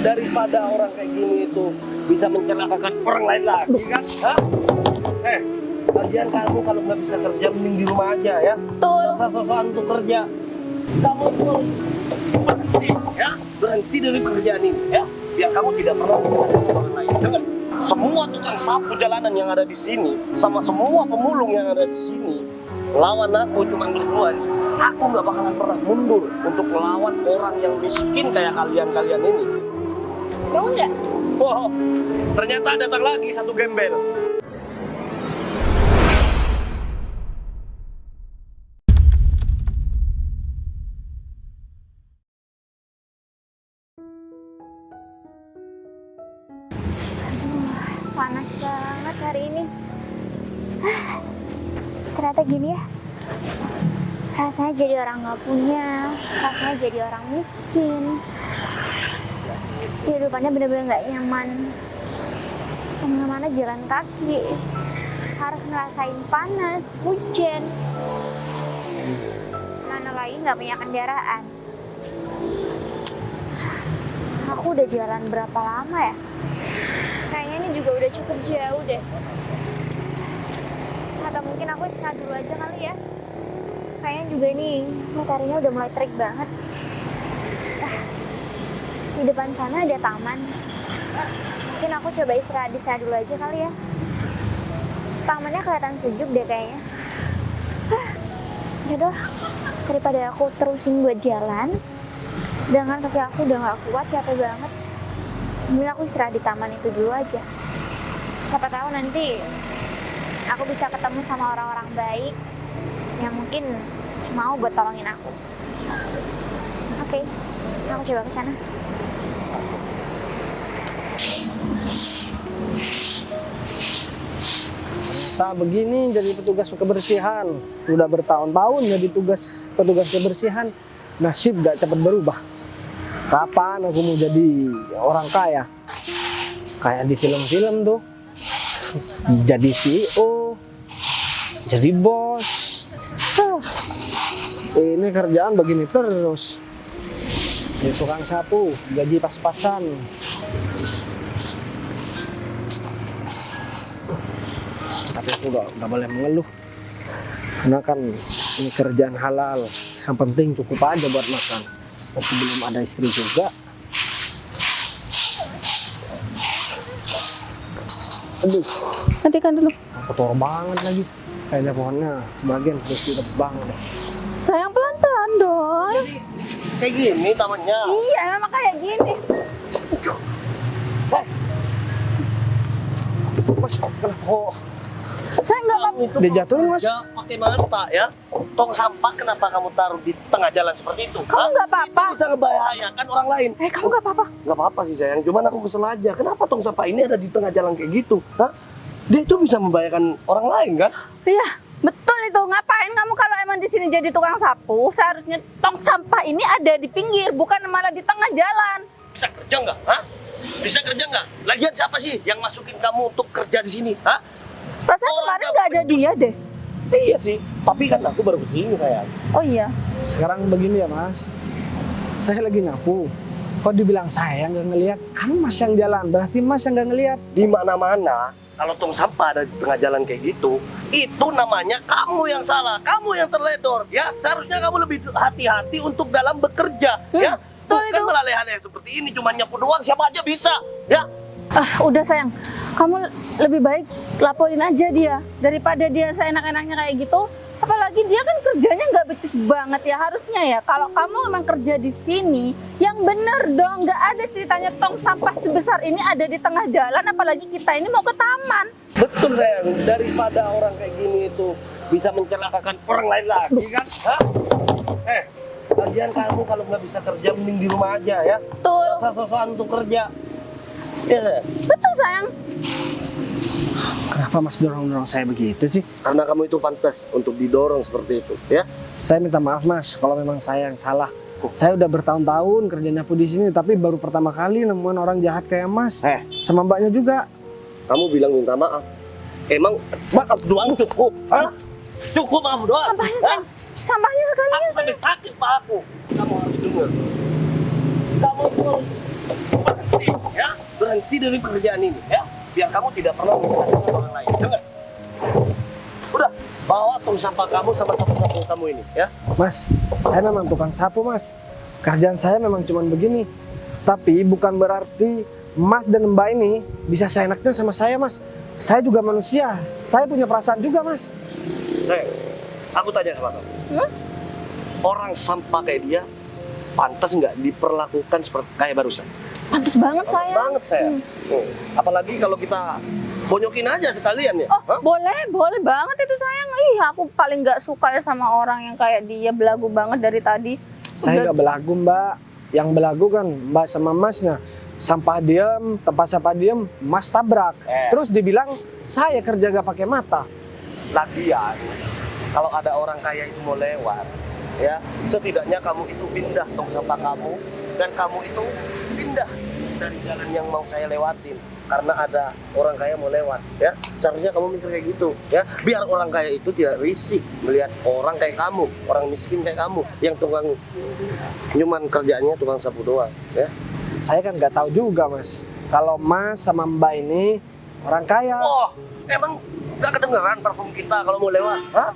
daripada orang kayak gini itu bisa mencelakakan orang lain lagi kan? Hah? Bagian kamu kalau nggak bisa kerja mending di rumah aja ya. Betul. Sosokan untuk kerja. Kamu itu harus berhenti ya, berhenti dari pekerjaan ini ya. Biar kamu tidak pernah mencelakakan orang lain. Jangan. Semua tukang sapu jalanan yang ada di sini, sama semua pemulung yang ada di sini, lawan aku cuma berdua nih. Aku nggak bakalan pernah mundur untuk melawan orang yang miskin kayak kalian-kalian ini. Mau nggak? Wow, ternyata datang lagi satu gembel. Panas banget hari ini. Ternyata gini ya. Rasanya jadi orang nggak punya, rasanya jadi orang miskin. Kehidupannya bener-bener nggak nyaman. Kemana-mana jalan kaki, harus ngerasain panas, hujan. Mana lagi nggak punya kendaraan. Aku udah jalan berapa lama ya? Kayaknya ini juga udah cukup jauh deh. Atau mungkin aku istirahat dulu aja kali ya. Kayaknya juga nih mataharinya udah mulai terik banget. Di depan sana ada taman. Mungkin aku coba istirahat di sana dulu aja kali ya. Tamannya kelihatan sejuk deh kayaknya. Yaudah, daripada aku terusin buat jalan, sedangkan kaki aku udah gak kuat, capek banget. Mungkin aku istirahat di taman itu dulu aja. Siapa tahu nanti aku bisa ketemu sama orang-orang baik yang mungkin mau buat tolongin aku. Oke, aku coba ke sana. Ternyata begini jadi petugas kebersihan. Udah bertahun-tahun jadi petugas kebersihan. Nasib gak cepat berubah. Kapan aku mau jadi orang kaya? Kayak di film-film tuh. Jadi CEO, jadi bos. Ini kerjaan begini terus. Jadi tukang sapu, gaji pas-pasan. Tapi aku gak boleh mengeluh. Karena kan ini kerjaan halal. Yang penting cukup aja buat makan. Tapi belum ada istri juga. Aduh, Matikan dulu. kotor banget lagi. Kayaknya pohonnya sebagian terus ditebang. Sayang pelan-pelan dong. Kayak gini tamannya. Iya, memang kayak gini. Mas, kenapa? Saya nggak apa-apa. Kamu itu Dia jatuhin, Mas. kerja pakai mata ya. Tong sampah kenapa kamu taruh di tengah jalan seperti itu? Kamu Hah? nggak apa-apa. Bisa ngebahayakan orang lain. Kamu nggak apa-apa. Nggak apa-apa sih sayang, cuman aku kesel aja. Kenapa tong sampah ini ada di tengah jalan kayak gitu? Hah? Dia itu bisa membahayakan orang lain kan? Iya, betul itu. Ngapain kamu kalau emang di sini jadi tukang sapu? Seharusnya tong sampah ini ada di pinggir, bukan malah di tengah jalan. Bisa kerja nggak? Hah? Bisa kerja nggak? Lagian siapa sih yang masukin kamu untuk kerja di sini? Hah? Perasaan Orang kemarin nggak nggak ada dia deh. Iya sih, tapi kan aku baru kesini sayang. Oh iya. Sekarang begini ya Mas, saya lagi nyapu. Kok dibilang saya nggak ngelihat? Kan Mas yang jalan, berarti Mas yang nggak ngelihat. Di mana-mana kalau tong sampah ada di tengah jalan kayak gitu, itu namanya kamu yang salah, kamu yang terledor. Ya, seharusnya kamu lebih hati-hati untuk dalam bekerja. Ya, betul bukan itu. melalui hal yang seperti ini, cuma nyapu doang, siapa aja bisa. Ya, Udah sayang, kamu lebih baik laporin aja dia daripada dia seenak-enaknya kayak gitu. Apalagi dia kan kerjanya nggak becus banget ya, harusnya ya. Kalau kamu memang kerja di sini, yang bener dong, nggak ada ceritanya tong sampah sebesar ini ada di tengah jalan. Apalagi kita ini mau ke taman. betul sayang. Daripada orang kayak gini itu bisa mencelakakan orang lain lagi kan? Hah? Bagian kamu kalau nggak bisa kerja mending di rumah aja ya. Betul, Sosokan untuk kerja. Ya, sayang? betul sayang. Kenapa Mas dorong-dorong saya begitu sih? Karena kamu itu pantas untuk didorong seperti itu, ya. Saya minta maaf Mas, kalau memang saya yang salah. Saya udah bertahun-tahun kerja nyapu di sini, tapi baru pertama kali nemuin orang jahat kayak Mas. Sama mbaknya juga. Kamu bilang minta maaf. Emang maaf doang cukup? Hah? Cukup maaf doang? Sampahnya Hah? sayang, sampahnya sekali. Aku sampai sakit pak aku. Kamu harus dengar. Kamu itu harus berhenti, ya, berhenti dari pekerjaan ini, ya, biar kamu tidak pernah menyusahkan orang lain. Dengar? Udah, bawa tong sampah kamu sama sapu-sapu kamu ini, ya. Mas, saya memang tukang sapu, Mas. Kerjaan saya memang cuman begini. Tapi bukan berarti Mas dan Mbak ini bisa seenaknya sama saya, Mas. Saya juga manusia, saya punya perasaan juga, Mas. Sayang, aku tanya sama kamu. Orang sampah kayak dia, pantas nggak diperlakukan seperti kayak barusan? Pantes banget Pantas saya. banget, sayang. Apalagi kalau kita bonyokin aja sekalian ya. Oh, Hah? boleh banget itu sayang. Ih, aku paling nggak suka ya sama orang yang kayak dia, belagu banget dari tadi. Saya nggak belagu, Mbak. Yang belagu kan Mbak sama Masnya. Sampah diem, tempat sampah diem, Mas tabrak. Terus dibilang saya kerja gak pakai mata. Lagian, kalau ada orang kaya itu mau lewat, ya, setidaknya kamu itu pindah tong sampah kamu, dan kamu itu pindah dari jalan yang mau saya lewatin. Karena ada orang kaya mau lewat, ya. Seharusnya kamu mikir kayak gitu, ya. Biar orang kaya itu tidak risih melihat orang kayak kamu, orang miskin kayak kamu, yang tukang cuman kerjanya tukang sapu doang, ya. Saya kan nggak tahu juga, Mas. Kalau Mas sama Mbak ini orang kaya. Oh, emang nggak kedengeran parfum kita kalau mau lewat? Hah?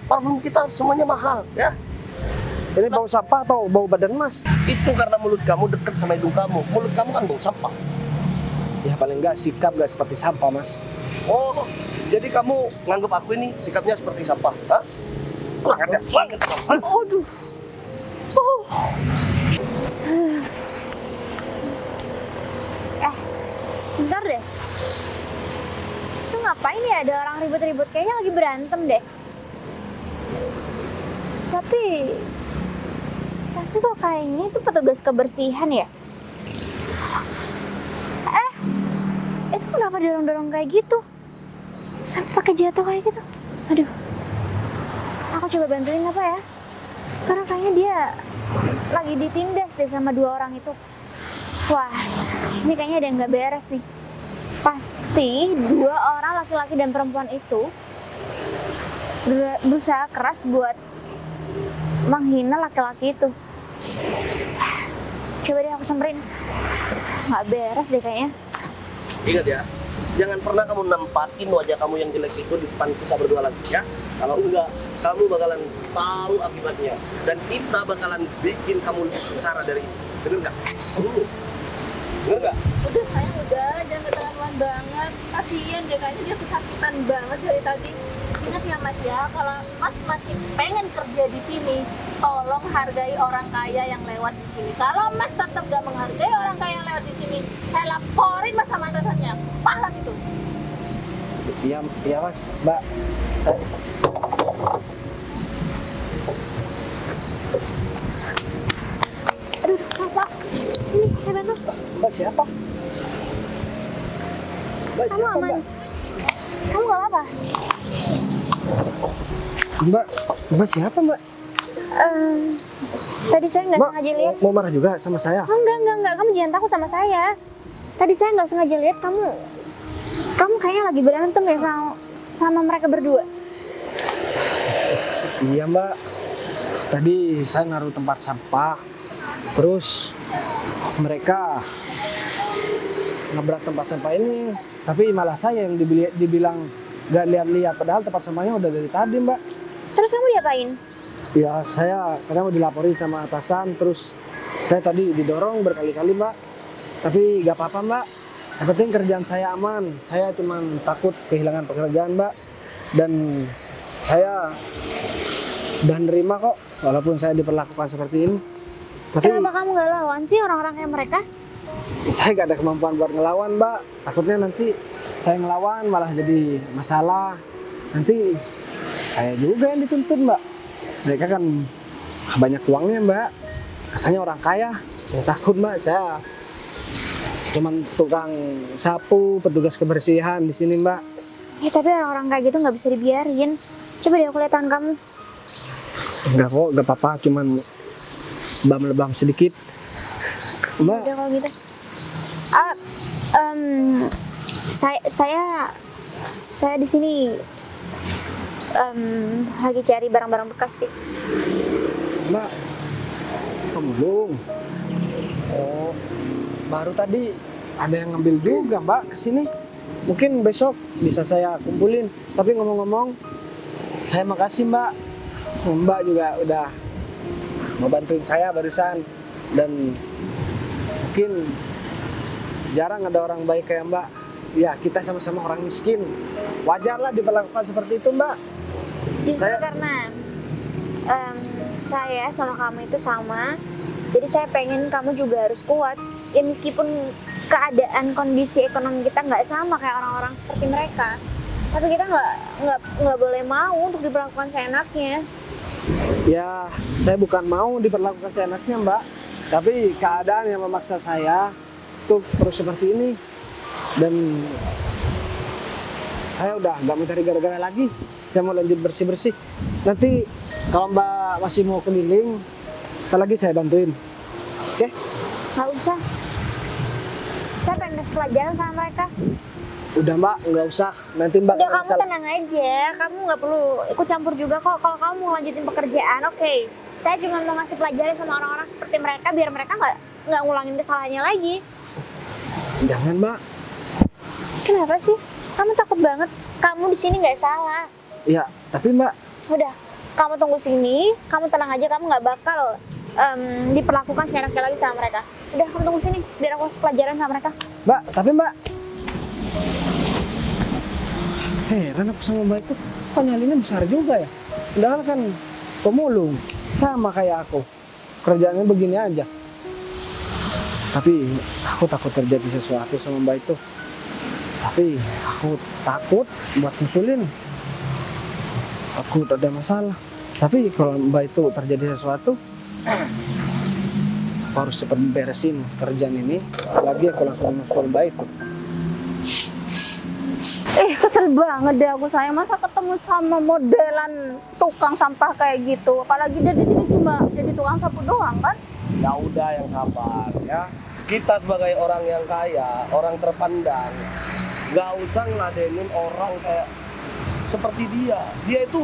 Parfum kita semuanya mahal, ya. Ini bau sampah atau bau badan Mas? Itu karena mulut kamu dekat sama hidung kamu. Mulut kamu kan bau sampah. Ya paling nggak sikap nggak seperti sampah, Mas. Oh, jadi kamu nganggap aku ini sikapnya seperti sampah? Hah? Kurang ajar banget. Hah? Aduh. Bentar deh. Itu ngapain ya ada orang ribut-ribut? Kayaknya lagi berantem deh. Tapi kok kayaknya itu petugas kebersihan ya? Itu kenapa dorong-dorong kayak gitu? Sampai pakai jatuh kayak gitu. Aduh. Aku coba bantuin apa ya? Karena kayaknya dia lagi ditindas deh sama dua orang itu. Wah, ini kayaknya ada yang nggak beres nih. Pasti dua orang laki-laki dan perempuan itu berusaha keras buat menghina laki-laki itu. Coba deh aku samperin. Nggak beres deh kayaknya. Ingat ya, jangan pernah kamu nempatin wajah kamu yang jelek itu di depan kita berdua lagi, ya. Kalau enggak, kamu bakalan tahu akibatnya. Dan kita bakalan bikin kamu lebih sengsara dari itu. Bener nggak? Bener nggak? Udah sayang, udah, jangan keterlaluan banget. Kasian deh, kayaknya dia kesakitan banget dari tadi. Ingat ya Mas ya, kalau Mas masih pengen kerja di sini, tolong hargai orang kaya yang lewat di sini. Kalau Mas tetap gak menghargai orang kaya yang lewat di sini, saya laporin Mas sama atasannya. Paham itu? Iya, iya Mas, Mbak. Saya Aduh, maaf. Sini, saya bantu. Mbak siapa? Mbak Kamu siapa, aman? Mbak? Kamu nggak apa-apa? Mbak siapa, Mbak? Tadi saya nggak Mbak, sengaja lihat. mau marah juga sama saya? Oh, enggak. Kamu jangan takut sama saya. Tadi saya nggak sengaja lihat kamu kayaknya lagi berantem ya sama mereka berdua. Iya, Mbak. Tadi saya naruh tempat sampah. Terus mereka nabrak tempat sampah ini. Tapi malah saya yang dibilang gak lihat-lihat. Padahal tempat sampahnya udah dari tadi, Mbak. Terus kamu diapain? Ya, saya kadang mau dilaporin sama atasan. Terus saya tadi didorong berkali-kali, Mbak. Tapi gak apa-apa, Mbak. Yang penting kerjaan saya aman. Saya cuma takut kehilangan pekerjaan, Mbak. Dan saya udah nerima kok, walaupun saya diperlakukan seperti ini. Tapi Kenapa kamu nggak lawan sih orang-orang kayak mereka? saya gak ada kemampuan buat ngelawan, Mbak. Takutnya nanti saya ngelawan malah jadi masalah. Nanti saya juga yang dituntut, Mbak. Mereka kan banyak uangnya, Mbak. Katanya orang kaya. Saya takut, Mbak. Saya cuman tukang sapu, petugas kebersihan di sini, Mbak. Ya tapi orang-orang kayak gitu nggak bisa dibiarin. Coba deh aku lihat tangan kamu. Enggak kok, enggak apa-apa. Cuman lebam-lebam sedikit. Mbak, Udah kalau gitu. Saya di sini lagi cari barang-barang bekas sih. Mbak, pemulung. Oh, baru tadi ada yang ngambil juga Mbak kesini. Mungkin besok bisa saya kumpulin. Tapi ngomong-ngomong, saya makasih Mbak. Mbak juga udah mau bantuin saya barusan. Dan mungkin jarang ada orang baik kayak Mbak. Ya kita sama-sama orang miskin. Wajarlah diperlakukan seperti itu Mbak. Justru karena saya sama kamu itu sama, jadi saya pengen kamu juga harus kuat. Ya meskipun keadaan kondisi ekonomi kita nggak sama kayak orang-orang seperti mereka, tapi kita nggak boleh mau untuk diperlakukan seenaknya. Ya saya bukan mau diperlakukan seenaknya Mbak, tapi keadaan yang memaksa saya untuk terus seperti ini. Dan saya udah nggak mau cari gara-gara lagi. Saya mau lanjut bersih-bersih. Nanti kalau Mbak masih mau keliling, apalagi saya bantuin. Oke? Nggak usah. Saya pengen kasih pelajaran sama mereka. Udah Mbak, nggak usah. Nanti Mbak Udah nggak kamu usah. tenang aja. Kamu nggak perlu ikut campur juga kok. Kalau kamu mau lanjutin pekerjaan, oke. Saya cuma mau ngasih pelajaran sama orang-orang seperti mereka biar mereka nggak ngulangin kesalahannya lagi. Jangan Mbak. Kenapa sih? Kamu takut banget. Kamu di sini nggak salah. Ya, tapi Mbak, Udah, kamu tunggu sini. Kamu tenang aja. Kamu nggak bakal diperlakukan seenaknya lagi sama mereka. Udah, kamu tunggu sini. Biar aku kasih pelajaran sama mereka. Mbak, tapi Mbak. Heran aku sama Mbak itu. Kok nyalinya besar juga ya? Padahal kan pemulung. Sama kayak aku. Kerjaannya begini aja. Tapi aku takut terjadi sesuatu sama Mbak itu. Tapi aku takut buat ngusulin. Aku tak ada masalah. Tapi kalau Mbak itu terjadi sesuatu, aku harus cepat beresin kerjaan ini. Lagi aku langsung ngusul Mbak itu. Kesel banget deh aku sayang, masa ketemu sama modelan tukang sampah kayak gitu. Apalagi dia di sini cuma jadi tukang sapu doang kan. Ya udah yang sabar ya. Kita sebagai orang yang kaya, orang terpandang, gak usah ngeladenin orang kayak seperti dia. Dia itu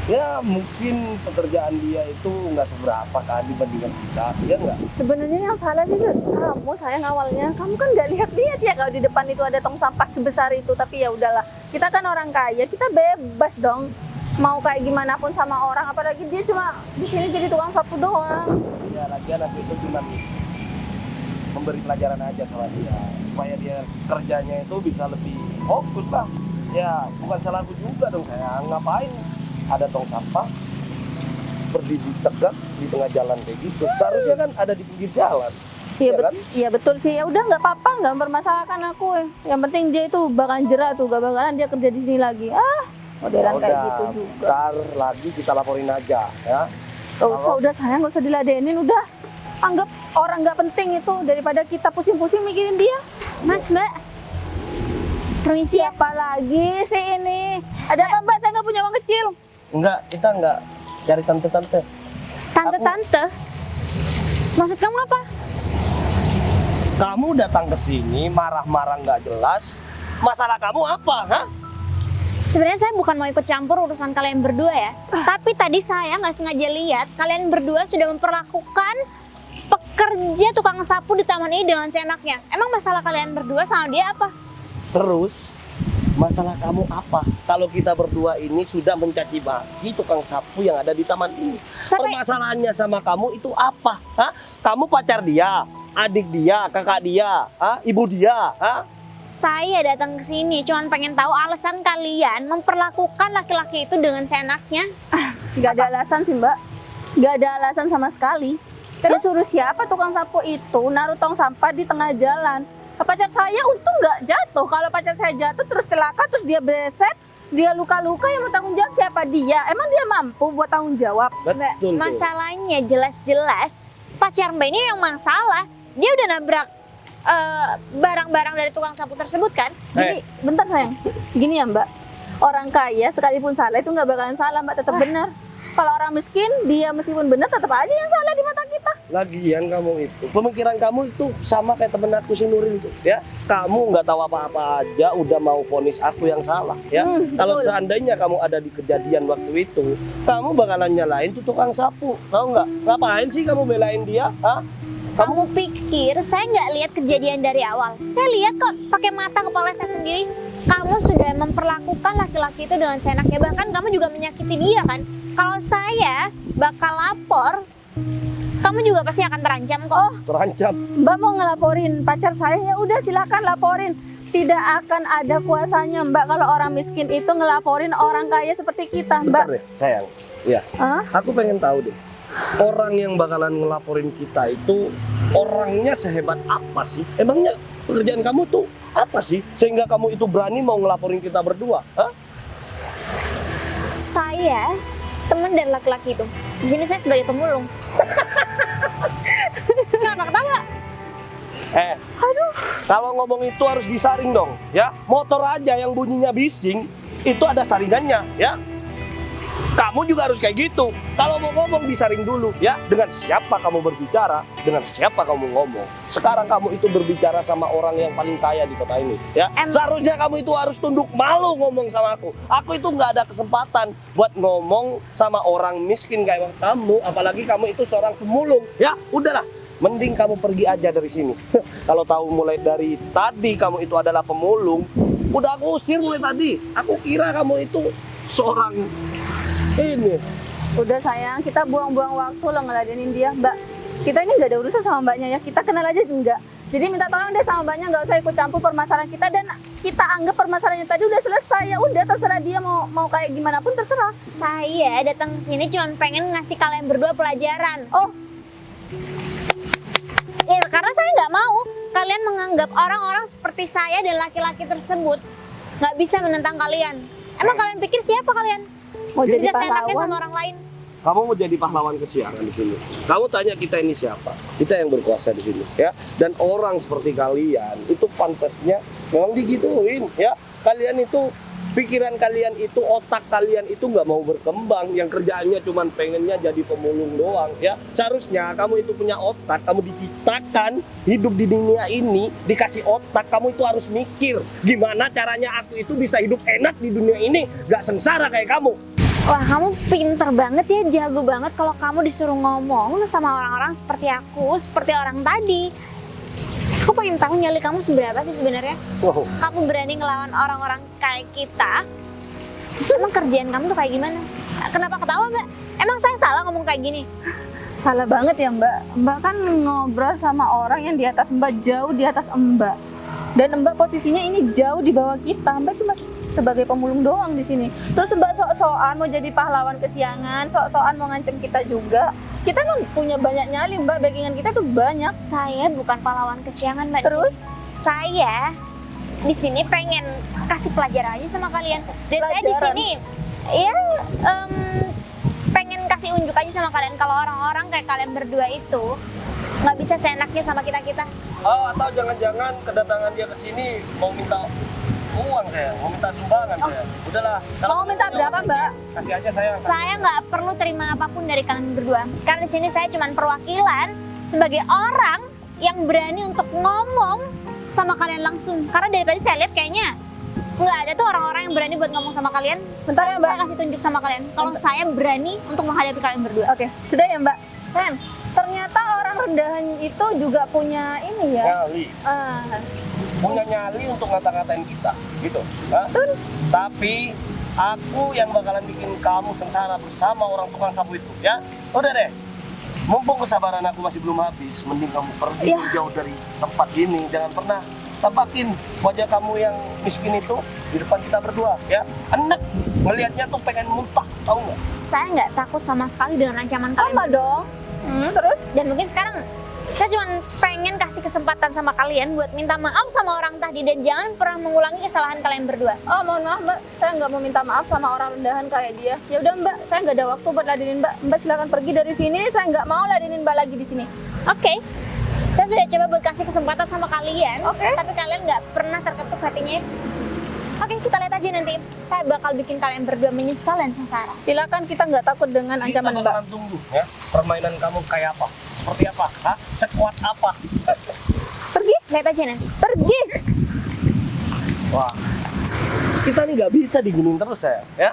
ya mungkin pekerjaan dia itu nggak seberapa kan dibandingkan kita, ya nggak? Sebenarnya yang salah sih kamu sayang awalnya. Kamu kan nggak lihat dia kalau di depan itu ada tong sampah sebesar itu. Tapi ya udahlah, kita kan orang kaya, kita bebas dong. Mau kayak gimana pun sama orang, apalagi dia cuma di sini jadi tukang sapu doang. Ya lagian aku itu cuma memberi pelajaran aja sama dia supaya dia kerjanya itu bisa lebih fokus lah. Ya bukan salahku juga dong, saya ngapain ada tong sampah berdiri tegak di tengah jalan kayak gitu. Seharusnya kan ada di pinggir jalan. Iya kan? iya betul sih. Ya udah nggak apa-apa, nggak mempermasalahkan aku. Yang penting dia itu bakalan jerak tuh, gak bakalan dia kerja di sini lagi. Modelan kayak gitu juga. Ntar lagi kita laporin aja ya. Gak usah, udah sayang, gak usah diladenin, udah anggap orang nggak penting itu daripada kita pusing-pusing mikirin dia. Mas, Mbak. Permisi ya. Siapa lagi sih ini? Ada apa Mbak? Saya nggak punya uang kecil. Enggak, kita enggak cari tante-tante. Tante-tante. Maksud kamu apa? Kamu datang ke sini marah-marah nggak jelas. Masalah kamu apa, ha? Sebenarnya saya bukan mau ikut campur urusan kalian berdua ya. Tapi tadi saya nggak sengaja lihat kalian berdua sudah memperlakukan pekerja tukang sapu di taman ini dengan seenaknya. Emang masalah kalian berdua sama dia apa? Terus masalah kamu apa? Kalau kita berdua ini sudah mencaci maki tukang sapu yang ada di taman ini. Sampai Permasalahannya sama kamu itu apa? Hah? Kamu pacar dia, adik dia, kakak dia, ibu dia, saya datang ke sini cuman pengen tahu alasan kalian memperlakukan laki-laki itu dengan seenaknya. Gak ada alasan sih Mbak. Gak ada alasan sama sekali. Terus suruh siapa tukang sapu itu naruh tong sampah di tengah jalan? Pacar saya untung nggak jatuh. Kalau pacar saya jatuh terus celaka, terus dia beset, dia luka-luka, yang mau tanggung jawab siapa dia? Emang dia mampu buat tanggung jawab? Mbak, Betul tuh. masalahnya jelas-jelas pacar Mbak ini yang masalah. Dia udah nabrak barang-barang dari tukang sapu tersebut kan? Jadi bentar sayang, gini ya Mbak, orang kaya sekalipun salah itu nggak bakalan salah Mbak, tetap benar. Kalau orang miskin, dia meskipun benar tetap aja yang salah di mata kita. Lagian kamu itu, pemikiran kamu itu sama kayak temen aku si Nuril tuh, ya. Kamu nggak tahu apa-apa aja, udah mau vonis aku yang salah, ya. Kalau betul. seandainya kamu ada di kejadian waktu itu, kamu bakalan nyalain tuh tukang sapu, tahu nggak? Ngapain sih kamu belain dia? Kamu pikir saya nggak lihat kejadian dari awal? Saya lihat kok pakai mata kepala saya sendiri. Kamu sudah memperlakukan laki-laki itu dengan seenaknya, bahkan kamu juga menyakiti dia kan? Kalau saya bakal lapor, kamu juga pasti akan terancam kok. Terancam. Mbak mau ngelaporin pacar saya, ya udah silakan laporin. Tidak akan ada kuasanya Mbak kalau orang miskin itu ngelaporin orang kaya seperti kita, Mbak. Bentar deh, sayang. Iya. Hah? Aku pengen tahu deh. Orang yang bakalan ngelaporin kita itu orangnya sehebat apa sih? Emangnya pekerjaan kamu tuh apa sih? Sehingga kamu itu berani mau ngelaporin kita berdua? Hah? Saya teman dari laki-laki itu. Di sini saya sebagai pemulung. Kenapa ketawa? Aduh. Kalau ngomong itu harus disaring dong, ya. Motor aja yang bunyinya bising itu ada saringannya, ya. Kamu juga harus kayak gitu. Kalau mau ngomong disaring dulu, ya. Dengan siapa kamu berbicara, dengan siapa kamu ngomong. Sekarang kamu itu berbicara sama orang yang paling kaya di kota ini, ya. Seharusnya kamu itu harus tunduk malu ngomong sama aku. Aku itu nggak ada kesempatan buat ngomong sama orang miskin kayak kamu, apalagi kamu itu seorang pemulung, ya. Udahlah. Mending kamu pergi aja dari sini. Kalau tahu mulai dari tadi kamu itu adalah pemulung, udah aku usir mulai tadi. Aku kira kamu itu seorang ini. Udah sayang, kita buang-buang waktu loh ngeladenin dia, Mbak. Kita ini nggak ada urusan sama Mbaknya ya, kita kenal aja enggak. Jadi minta tolong deh sama Mbaknya, nggak usah ikut campur permasalahan kita, dan kita anggap permasalahannya tadi udah selesai. Ya udah, terserah dia mau kayak gimana pun terserah. Saya datang ke sini cuma pengen ngasih kalian berdua pelajaran. Oh, Ya, karena saya nggak mau kalian menganggap orang-orang seperti saya dan laki-laki tersebut nggak bisa menentang kalian. Emang kalian pikir siapa kalian? mau jadi Bisa seenaknya pahlawan. sama orang lain. Kamu mau jadi pahlawan kesiangan di sini. Kamu tanya kita ini siapa? Kita yang berkuasa di sini, ya. Dan orang seperti kalian itu pantasnya memang digituin, ya. Kalian itu pikiran kalian itu, otak kalian itu nggak mau berkembang, yang kerjaannya cuman pengennya jadi pemulung doang, ya. Seharusnya kamu itu punya otak, kamu diciptakan hidup di dunia ini, dikasih otak, kamu itu harus mikir gimana caranya aku itu bisa hidup enak di dunia ini, nggak sengsara kayak kamu. Wah, kamu pinter banget ya, jago banget kalau kamu disuruh ngomong sama orang-orang seperti aku, seperti orang tadi. Aku pengen tahu nyali kamu seberapa sih sebenarnya? Wow. Kamu berani ngelawan orang-orang kayak kita? Emang kerjaan kamu tuh kayak gimana? Kenapa ketawa, Mbak? Emang saya salah ngomong kayak gini? Salah banget ya Mbak. Mbak kan ngobrol sama orang yang di atas Mbak, jauh di atas Mbak. Dan Mbak posisinya ini jauh di bawah kita. Mbak cuma sebagai pemulung doang di sini. Terus Mbak sok-sokan mau jadi pahlawan kesiangan, sok-sokan mau ngancem kita juga. Kita kan punya banyak nyali Mbak, backingan kita tuh banyak. Saya bukan pahlawan kesiangan, Mbak. Terus Saya di sini pengen kasih pelajaran aja sama kalian. Dan saya di Pelajaran? sini ya pengen kasih unjuk aja sama kalian kalau orang-orang kayak kalian berdua itu nggak bisa seenaknya sama kita-kita. Oh, atau jangan-jangan kedatangan dia ke sini mau minta uang saya, mau minta sumbangan saya. Udahlah. Mau minta berapa Mbak? Kasih aja saya. Saya nggak perlu terima apapun dari kalian berdua. Karena di sini saya cuma perwakilan sebagai orang yang berani untuk ngomong sama kalian langsung. Karena dari tadi saya lihat kayaknya nggak ada tuh orang-orang yang berani buat ngomong sama kalian. Bentar ya Mbak. Saya kasih tunjuk sama kalian. Kalau saya berani untuk menghadapi kalian berdua. Oke, sudah ya Mbak. Sen, ternyata orang rendahan itu juga punya ini ya. Nyali. Ah, Punya nyali untuk ngata-ngatain kita, gitu. Hah? Tapi aku yang bakalan bikin kamu sengsara bersama orang tukang sapu itu, ya. Udah deh. Mumpung kesabaran aku masih belum habis, mending kamu pergi Ya. jauh dari tempat ini. Jangan pernah tampakin wajah kamu yang miskin itu di depan kita berdua, ya. Enak ngelihatnya tuh pengen muntah, tahu nggak? Saya nggak takut sama sekali dengan ancaman kalian. sama dong. Terus Dan mungkin sekarang saya cuma pengen kasih kesempatan sama kalian buat minta maaf sama orang tadi dan jangan pernah mengulangi kesalahan kalian berdua. oh mohon maaf Mbak, saya nggak mau minta maaf sama orang rendahan kayak dia. Ya udah Mbak, saya nggak ada waktu buat ladenin Mbak. Mbak silakan pergi dari sini. Saya nggak mau ladenin Mbak lagi di sini. Oke, saya sudah coba buat kasih kesempatan sama kalian, Oke. tapi kalian nggak pernah terketuk hatinya. Oke, kita lihat aja nanti. Saya bakal bikin kalian berdua menyesal dan sengsara. Silakan, kita nggak takut dengan Kita ancaman Mbak. bakalan tunggu, ya. Permainan kamu kayak apa? Seperti apa? Hah? Sekuat apa? Pergi, Lihat aja nanti. pergi. Wah, kita nih nggak bisa diginin terus ya.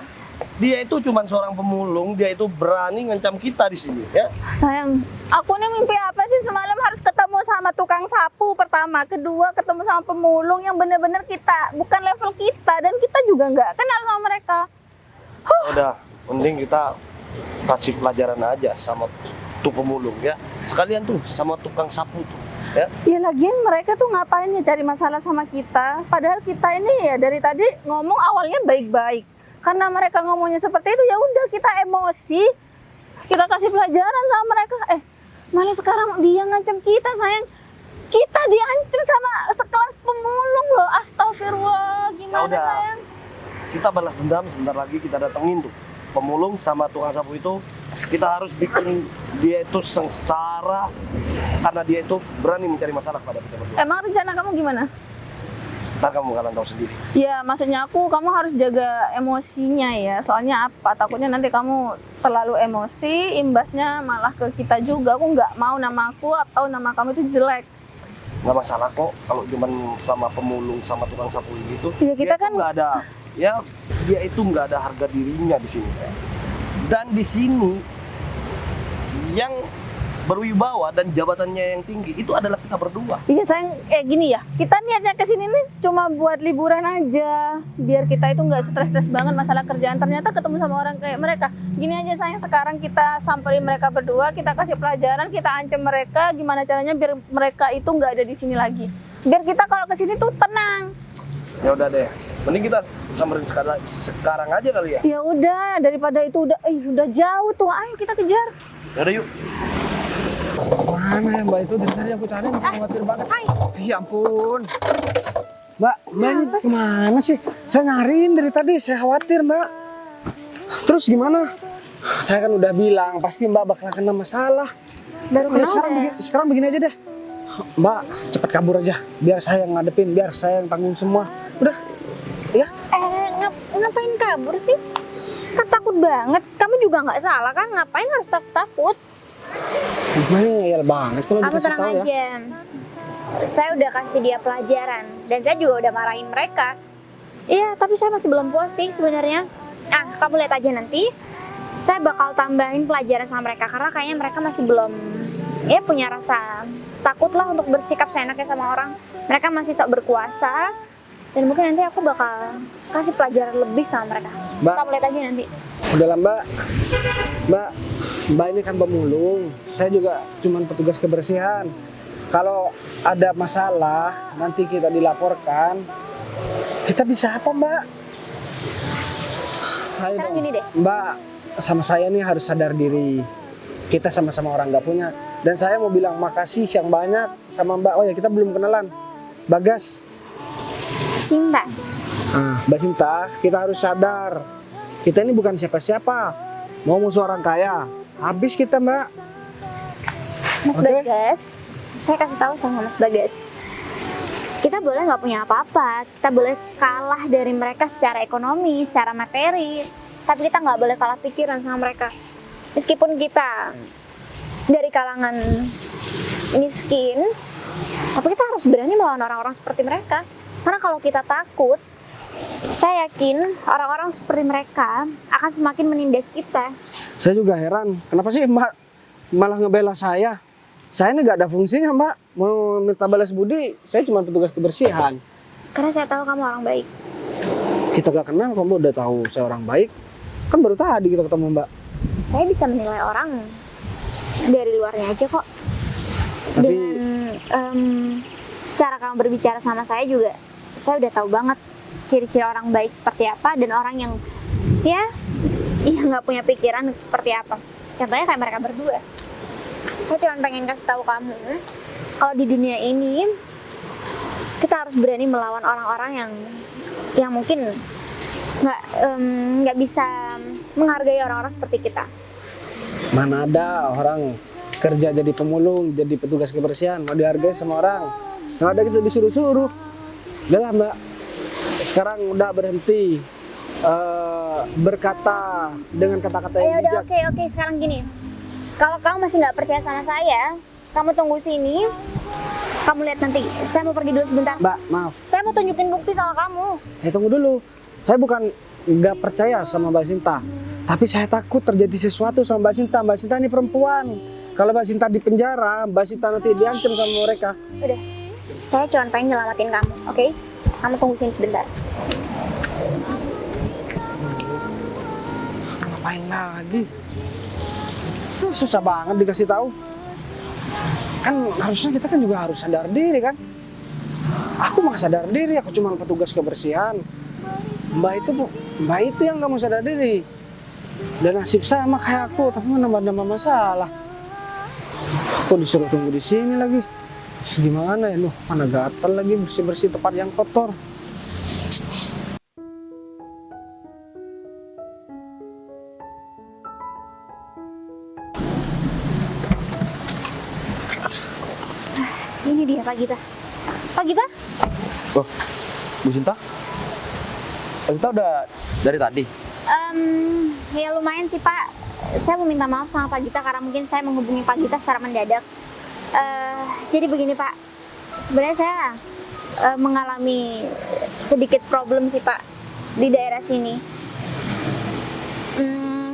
Dia itu cuma seorang pemulung, dia itu berani ngancam kita di sini, ya. Sayang, aku nih mimpi apa sih semalam harus ketemu sama tukang sapu pertama, kedua ketemu sama pemulung yang bener-bener kita bukan level kita, dan kita juga nggak kenal sama mereka. Udah, mending kita kasih pelajaran aja sama tuh pemulung ya. Sekalian tuh sama tukang sapu tuh. Ya. Ya lagian mereka tuh ngapain ya cari masalah sama kita, padahal kita ini ya dari tadi ngomong awalnya baik-baik. Karena mereka ngomongnya seperti itu, ya udah kita emosi, kita kasih pelajaran sama mereka. Malah sekarang dia ngancam kita, sayang. Kita diancam sama sekelas pemulung loh. Astagfirullah, gimana udah. sayang? Kita balas dendam, sebentar lagi kita datengin tuh pemulung sama tukang sapu itu. Kita harus bikin dia itu sengsara karena dia itu berani mencari masalah pada kita berdua. Emang rencana kamu gimana? Ntar kamu bakalan tahu sendiri. Ya maksudnya kamu harus jaga emosinya ya. Soalnya apa? Takutnya nanti kamu terlalu emosi, imbasnya malah ke kita juga. Aku nggak mau nama aku atau nama kamu itu jelek. Nggak masalah kok kalau cuman sama pemulung sama tukang sapu gitu. Ya kita Dia kan tuh nggak ada, ya dia itu nggak ada harga dirinya di sini. Dan di sini yang berwibawa dan jabatannya yang tinggi itu adalah kita berdua. iya sayang, gini ya, kita niatnya kesini nih cuma buat liburan aja, biar kita itu nggak stres-stres banget masalah kerjaan. Ternyata ketemu sama orang kayak mereka. Gini aja sayang, sekarang kita samperin mereka berdua, kita kasih pelajaran, kita ancam mereka gimana caranya biar mereka itu nggak ada di sini lagi. Biar kita kalau kesini tuh tenang. Ya udah deh, mending kita samperin sekarang aja kali ya. Ya udah, daripada itu udah jauh tuh, ayo kita kejar. Ya udah yuk. Mana ya Mbak itu dari tadi aku cari, khawatir banget. Hai. Ya ampun. Mbak ini kemana sih? Saya nyariin dari tadi, saya khawatir Mbak. Terus gimana? Saya kan udah bilang, pasti Mbak bakal kena masalah. Baru Ya, kenal deh. sekarang begini aja deh. Mbak, cepat kabur aja. Biar saya yang ngadepin, biar saya yang tanggung semua. Udah, ya. Ngapain kabur sih? Kan takut banget. Kamu juga nggak salah kan? Ngapain harus takut? Gimana ngeyel banget kalau Kamu dikasih tenang tahu ya. aja. Saya udah kasih dia pelajaran dan saya juga udah marahin mereka. Iya, tapi saya masih belum puas sih sebenarnya. Kamu lihat aja nanti. Saya bakal tambahin pelajaran sama mereka karena kayaknya mereka masih belum punya rasa takut lah untuk bersikap seenaknya sama orang. Mereka masih sok berkuasa dan mungkin nanti aku bakal kasih pelajaran lebih sama mereka. Mbak. Kamu lihat aja nanti. Udahlah Mbak ini kan pemulung. Saya juga cuman petugas kebersihan. Kalau ada masalah nanti kita dilaporkan, kita bisa apa Mbak? Ayo Sekarang dong. gini deh. Mbak, sama saya nih harus sadar diri. Kita sama-sama orang nggak punya. Dan saya mau bilang makasih yang banyak sama Mbak. Oh ya, kita belum kenalan. Bagas. Sinta. Mbak Sinta, kita harus sadar. Kita ini bukan siapa-siapa. Mau musuh orang kaya. Habis kita Mbak. Mas Oke. Bagas, saya kasih tahu sama Mas Bagas. Kita boleh nggak punya apa-apa, kita boleh kalah dari mereka secara ekonomi, secara materi, tapi kita nggak boleh kalah pikiran sama mereka. Meskipun kita dari kalangan miskin, tapi kita harus berani melawan orang-orang seperti mereka. Karena kalau kita takut, saya yakin orang-orang seperti mereka akan semakin menindas kita. Saya juga heran. Kenapa sih Mbak malah ngebela saya? Saya ini nggak ada fungsinya Mbak. Mau minta balas budi, saya cuma petugas kebersihan. Karena saya tahu kamu orang baik. Kita gak kenal, kamu udah tahu saya orang baik. Kan baru tadi kita ketemu Mbak. Saya bisa menilai orang dari luarnya aja kok. Tapi- Dengan cara kamu berbicara sama saya juga, saya udah tahu banget ciri-ciri orang baik seperti apa dan orang yang nggak punya pikiran seperti apa. Contohnya kayak mereka berdua. Saya cuma pengen kasih tahu kamu kalau di dunia ini kita harus berani melawan orang-orang yang mungkin nggak bisa menghargai orang-orang seperti kita. Mana ada orang kerja jadi pemulung, jadi petugas kebersihan, mau dihargai sama orang. Nggak ada gitu disuruh-suruh. Udah lah Mbak, sekarang udah berhenti berkata dengan kata-kata Ya yang udah, bijak. oke, sekarang gini. Kalau kamu masih nggak percaya sama saya, kamu tunggu sini. Kamu lihat nanti. Saya mau pergi dulu sebentar. Mbak, maaf. Saya mau tunjukin bukti sama kamu. Tunggu dulu. Saya bukan nggak percaya sama Mbak Sinta, tapi saya takut terjadi sesuatu sama Mbak Sinta. Mbak Sinta ini perempuan. Kalau Mbak Sinta di penjara, Mbak Sinta nanti diancam sama mereka. Udah, saya cuma pengen nyelamatin kamu, oke? Kamu tunggu sini sebentar. Ngapain lagi? Susah banget dikasih tahu. Kan harusnya kita kan juga harus sadar diri kan. Aku mah sadar diri, aku cuma petugas kebersihan. Mbak itu yang kamu sadar diri. Dan nasib sama kayak aku, tapi menambah-nambah masalah. Aku disuruh tunggu di sini lagi. Gimana ya, mana gatal lagi bersih-bersih tempat yang kotor. Ini dia Pak Gita. Pak Gita? Oh, Bu Sinta? Bu Sinta udah dari tadi? Ya lumayan sih Pak. Saya mau minta maaf sama Pak Gita karena mungkin saya menghubungi Pak Gita secara mendadak. Jadi begini Pak, sebenarnya saya mengalami sedikit problem sih Pak di daerah sini.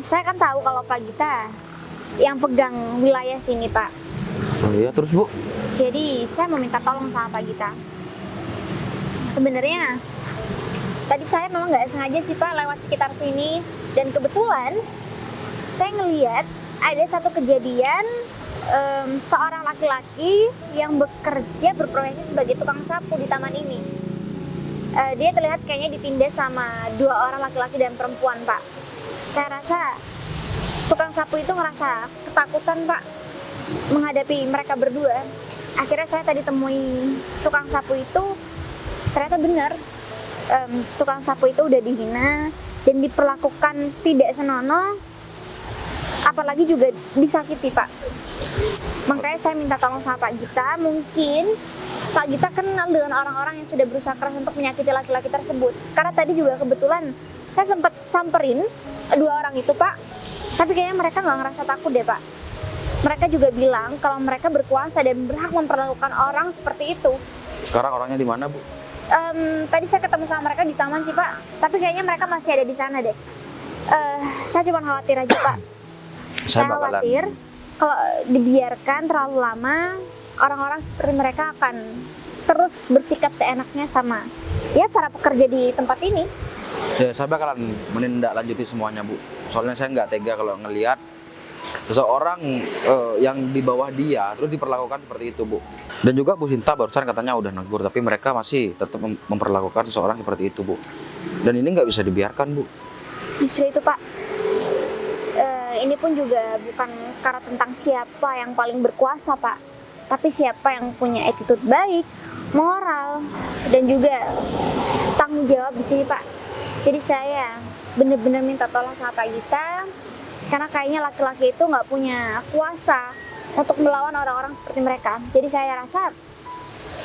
Saya kan tahu kalau Pak Gita yang pegang wilayah sini Pak. Oh iya, terus Bu? Jadi saya meminta tolong sama Pak Gita. Sebenarnya tadi saya memang nggak sengaja sih Pak lewat sekitar sini dan kebetulan saya ngelihat ada satu kejadian seorang laki-laki yang bekerja berprofesi sebagai tukang sapu di taman ini. Dia terlihat kayaknya ditindas sama 2 orang laki-laki dan perempuan Pak. Saya rasa tukang sapu itu ngerasa ketakutan Pak menghadapi mereka berdua. Akhirnya saya tadi temui tukang sapu itu, ternyata benar tukang sapu itu udah dihina dan diperlakukan tidak senonoh, apalagi juga disakiti Pak. Makanya saya minta tolong sama Pak Gita, mungkin Pak Gita kenal dengan orang-orang yang sudah berusaha keras untuk menyakiti laki-laki tersebut. Karena tadi juga kebetulan saya sempat samperin 2 orang itu Pak, tapi kayaknya mereka nggak ngerasa takut deh Pak. Mereka juga bilang kalau mereka berkuasa dan berhak memperlakukan orang seperti itu. Sekarang orangnya di mana, Bu? Tadi saya ketemu sama mereka di taman sih Pak, tapi kayaknya mereka masih ada di sana deh. Saya cuma khawatir aja Pak. Saya khawatir kalau dibiarkan terlalu lama, orang-orang seperti mereka akan terus bersikap seenaknya sama ya para pekerja di tempat ini. Ya, saya bakalan menindaklanjuti semuanya, Bu. Soalnya saya nggak tega kalau ngelihat seseorang yang di bawah dia terus diperlakukan seperti itu, Bu. Dan juga Bu Sinta barusan katanya udah negur, tapi mereka masih tetap memperlakukan seseorang seperti itu, Bu. Dan ini nggak bisa dibiarkan, Bu. Justru itu Pak, ini pun juga bukan karena tentang siapa yang paling berkuasa Pak, tapi siapa yang punya attitude baik, moral, dan juga tanggung jawab di sini Pak. Jadi saya benar-benar minta tolong sama Pak Gita, karena kayaknya laki-laki itu nggak punya kuasa untuk melawan orang-orang seperti mereka. Jadi saya rasa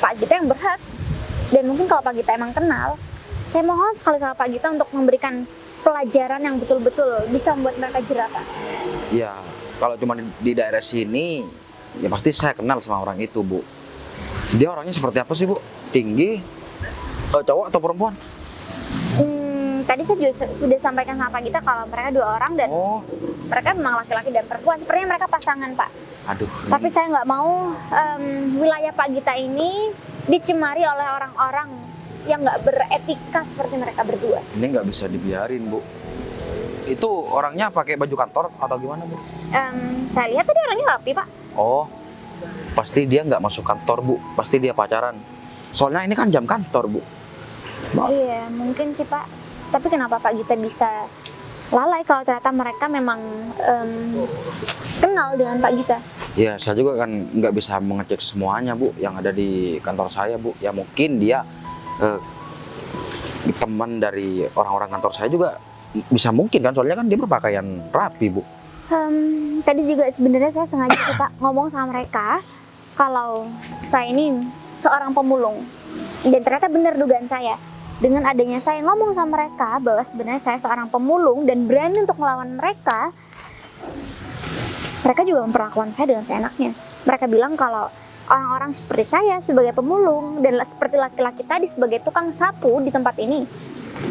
Pak Gita yang berhak. Dan mungkin kalau Pak Gita emang kenal, saya mohon sekali sama Pak Gita untuk memberikan pelajaran yang betul-betul bisa membuat mereka jerah Pak. Ya, kalau cuma di daerah sini, ya pasti saya kenal sama orang itu, Bu. Dia orangnya seperti apa sih, Bu? Tinggi, cowok atau perempuan? Tadi saya juga sudah sampaikan sama Pak Gita kalau mereka 2 orang dan mereka memang laki-laki dan perempuan. Sepertinya mereka pasangan Pak. Aduh. Tapi saya nggak mau wilayah Pak Gita ini dicemari oleh orang-orang yang nggak beretika seperti mereka berdua. Ini nggak bisa dibiarin, Bu. Itu orangnya pakai baju kantor atau gimana, Bu? Saya lihat tadi orangnya rapi Pak. Oh, pasti dia nggak masuk kantor, Bu. Pasti dia pacaran. Soalnya ini kan jam kantor, Bu. Iya, mungkin sih Pak. Tapi kenapa Pak Gita bisa lalai kalau ternyata mereka memang kenal dengan Pak Gita? Ya, saya juga kan nggak bisa mengecek semuanya, Bu, yang ada di kantor saya, Bu. Ya mungkin dia teman dari orang-orang kantor saya juga bisa mungkin kan, soalnya kan dia berpakaian rapi, Bu. Tadi juga sebenarnya saya sengaja sih Pak ngomong sama mereka kalau saya ini seorang pemulung. Dan ternyata benar dugaan saya. Dengan adanya saya ngomong sama mereka bahwa sebenarnya saya seorang pemulung dan berani untuk melawan mereka, mereka juga memperlakukan saya dengan seenaknya. Mereka bilang kalau orang-orang seperti saya sebagai pemulung dan seperti laki-laki tadi sebagai tukang sapu di tempat ini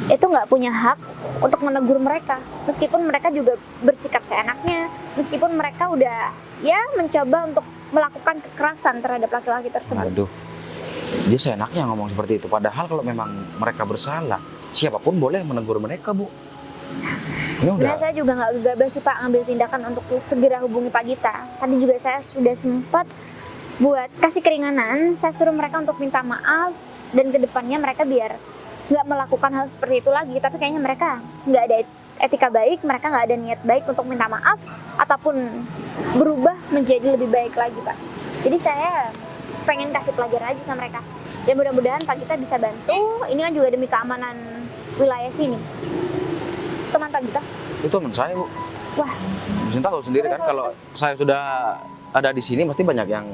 itu nggak punya hak untuk menegur mereka. Meskipun mereka juga bersikap seenaknya, meskipun mereka udah ya mencoba untuk melakukan kekerasan terhadap laki-laki tersebut. Aduh, dia seenaknya ngomong seperti itu. Padahal kalau memang mereka bersalah, siapapun boleh menegur mereka, Bu. Ini Sebenarnya udah, saya juga nggak gegabah sih Pak ngambil tindakan untuk segera hubungi Pak Gita. Tadi juga saya sudah sempat buat kasih keringanan, saya suruh mereka untuk minta maaf dan kedepannya mereka biar nggak melakukan hal seperti itu lagi. Tapi kayaknya mereka nggak ada etika baik, mereka nggak ada niat baik untuk minta maaf ataupun berubah menjadi lebih baik lagi Pak. Jadi saya pengen kasih pelajaran aja sama mereka. Dan mudah-mudahan Pak Gita bisa bantu. Ini kan juga demi keamanan wilayah sini. Teman Pak Gita. itu teman saya, Bu. Wah, Bu Sinta tahu sendiri kan kalau saya sudah ada di sini pasti banyak yang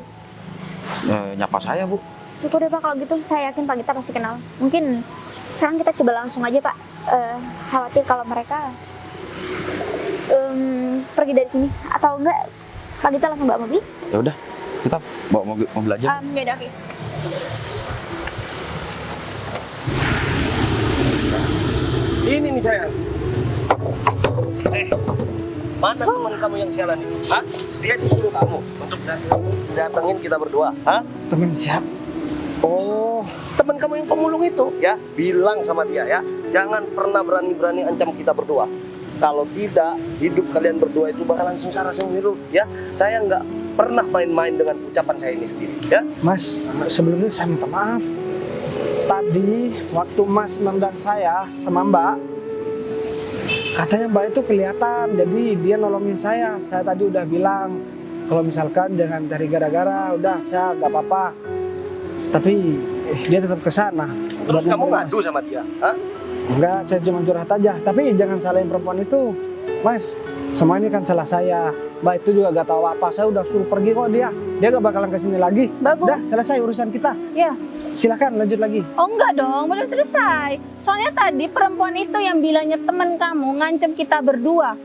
nyapa saya, Bu. syukur deh Pak kalau gitu. Saya yakin Pak Gita pasti kenal. Mungkin sekarang kita coba langsung aja Pak. Khawatir kalau mereka pergi dari sini atau enggak Pak Gita langsung bawa mobil. Ya udah, kita bawa mobil aja. Ya udah, oke. Ini nih sayang. Mana teman kamu yang sialan itu? Hah? Dia disuruh kamu untuk datengin kita berdua. Hah? Temen siap? Oh, Teman kamu yang pemulung itu, ya, bilang sama dia ya, jangan pernah berani-berani ancam kita berdua. Kalau tidak, hidup kalian berdua itu bakalan sengsara sendiri, ya. Saya nggak pernah main-main dengan ucapan saya ini sendiri, ya. Mas, sebelumnya saya minta maaf. Tadi waktu Mas nendang saya sama Mbak, katanya Mbak itu kelihatan, jadi dia nolongin saya. Saya tadi udah bilang kalau misalkan jangan cari gara-gara, udah saya nggak apa-apa. Tapi dia tetap ke sana. Terus Udah kamu nyamperin, ngadu sama dia, hah? Enggak, saya cuma curhat aja. Tapi jangan salahin perempuan itu, Mas. Semua ini kan salah saya. Mbak itu juga gak tahu apa. Saya udah suruh pergi kok dia. Dia gak bakalan kesini lagi. Bagus. Udah selesai urusan kita. Ya. Silakan lanjut lagi. Oh enggak dong, belum selesai. Soalnya tadi perempuan itu yang bilangnya teman kamu ngancam kita berdua.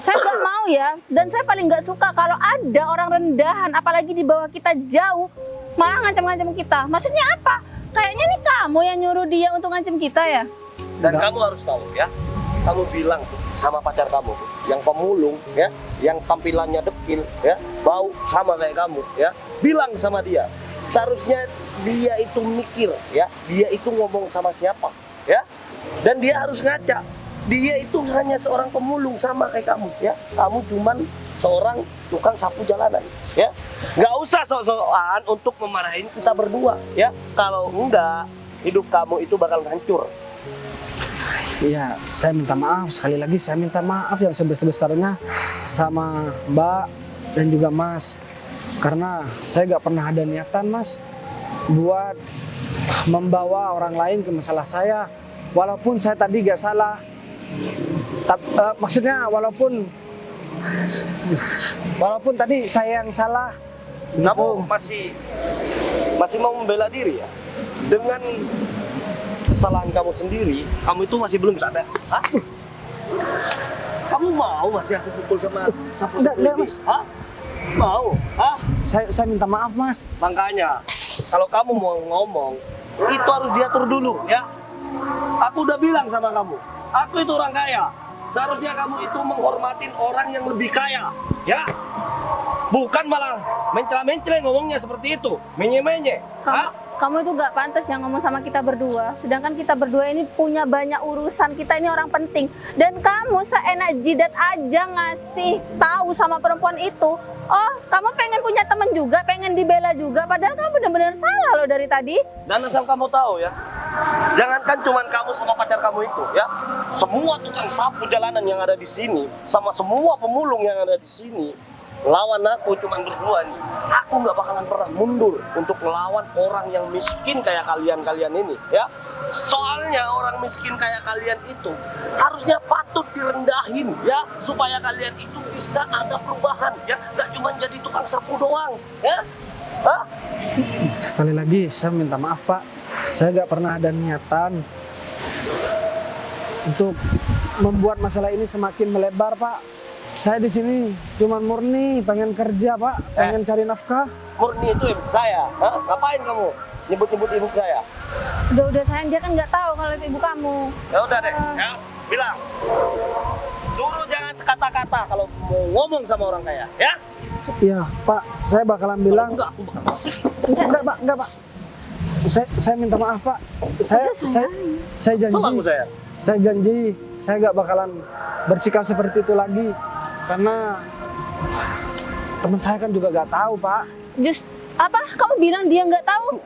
Saya nggak mau ya, dan saya paling nggak suka kalau ada orang rendahan, apalagi di bawah kita jauh, malah ngancam-ngancam kita. Maksudnya apa? Kayaknya nih kamu yang nyuruh dia untuk ngancam kita ya? Dan Enggak. kamu harus tahu ya, kamu bilang tuh sama pacar kamu tuh, yang pemulung ya, yang tampilannya dekil ya, bau sama kayak kamu ya, bilang sama dia. Seharusnya dia itu mikir ya, dia itu ngomong sama siapa ya, dan dia harus ngaca. Dia itu hanya seorang pemulung sama kayak kamu ya, kamu cuman seorang tukang sapu jalanan ya. Nggak usah sok-sokan untuk memarahin kita berdua ya. Kalau enggak, hidup kamu itu bakal hancur. Iya, saya minta maaf. Sekali lagi saya minta maaf yang sebesar-besarnya sama Mbak dan juga Mas. Karena saya gak pernah ada niatan, Mas, buat membawa orang lain ke masalah saya. Walaupun saya tadi gak salah. Maksudnya walaupun tadi saya yang salah. Kamu masih mau membela diri ya? Dengan kesalahan kamu sendiri, kamu itu masih belum sadar. Hah? Kamu mau masih aku pukul sama sapu Enggak, Mas? Hah? Mau? Hah? Saya minta maaf, Mas. Makanya, kalau kamu mau ngomong, itu harus diatur dulu ya. Aku udah bilang sama kamu, aku itu orang kaya. Seharusnya kamu itu menghormatin orang yang lebih kaya, ya. Bukan malah mencela-mencela ngomongnya seperti itu, menye-menye. Hah? Kamu itu gak pantas yang ngomong sama kita berdua. Sedangkan kita berdua ini punya banyak urusan. Kita ini orang penting. Dan kamu seenak jidat aja ngasih tahu sama perempuan itu. Oh, kamu pengen punya teman juga, pengen dibela juga. Padahal kamu benar-benar salah loh dari tadi. Dan asal kamu tahu ya, jangankan cuman kamu sama pacar kamu itu ya, semua tukang sapu jalanan yang ada di sini, sama semua pemulung yang ada di sini, lawan aku cuman berdua nih. Aku nggak bakalan pernah mundur untuk melawan orang yang miskin kayak kalian-kalian ini ya. Soalnya orang miskin kayak kalian itu harusnya patut direndahin ya, supaya kalian itu bisa ada perubahan ya, nggak cuma jadi tukang sapu doang ya. Hah? Sekali lagi saya minta maaf, Pak. Saya nggak pernah ada niatan untuk membuat masalah ini semakin melebar, Pak. Saya di sini cuma murni pengen kerja, Pak, pengen cari nafkah. Murni itu ibu saya. Hah? Ngapain kamu nyebut-nyebut ibu saya? Udah sayang, dia kan nggak tahu kalau itu ibu kamu. Ya udah deh, ya bilang. Suruh jangan sekata-kata kalau mau ngomong sama orang kaya, ya? Iya, Pak. Saya bakalan bilang. Enggak, aku bakal masuk. Enggak, Pak. Saya minta maaf, Pak. Saya janji. Selalu saya. Saya janji saya nggak bakalan bersikap seperti itu lagi karena teman saya kan juga nggak tahu, Pak. Apa? Kamu bilang dia nggak tahu?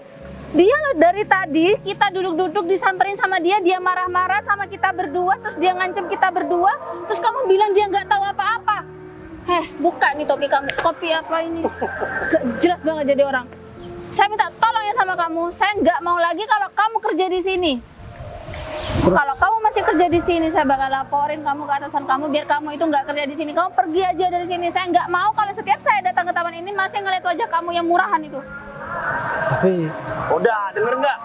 Dia loh dari tadi kita duduk-duduk disamperin sama dia marah-marah sama kita berdua, terus dia ngancem kita berdua, terus kamu bilang dia nggak tahu apa-apa. Buka nih topi kamu. Kopi apa ini? Gak jelas banget jadi orang. Saya minta tolong ya sama kamu. Saya nggak mau lagi kalau kamu kerja di sini. Kalau kamu masih kerja di sini, saya bakal laporin kamu ke atasan kamu biar kamu itu nggak kerja di sini. Kamu pergi aja dari sini. Saya nggak mau kalau setiap saya datang ke taman ini masih ngeliat wajah kamu yang murahan itu. Tapi Udah, denger nggak?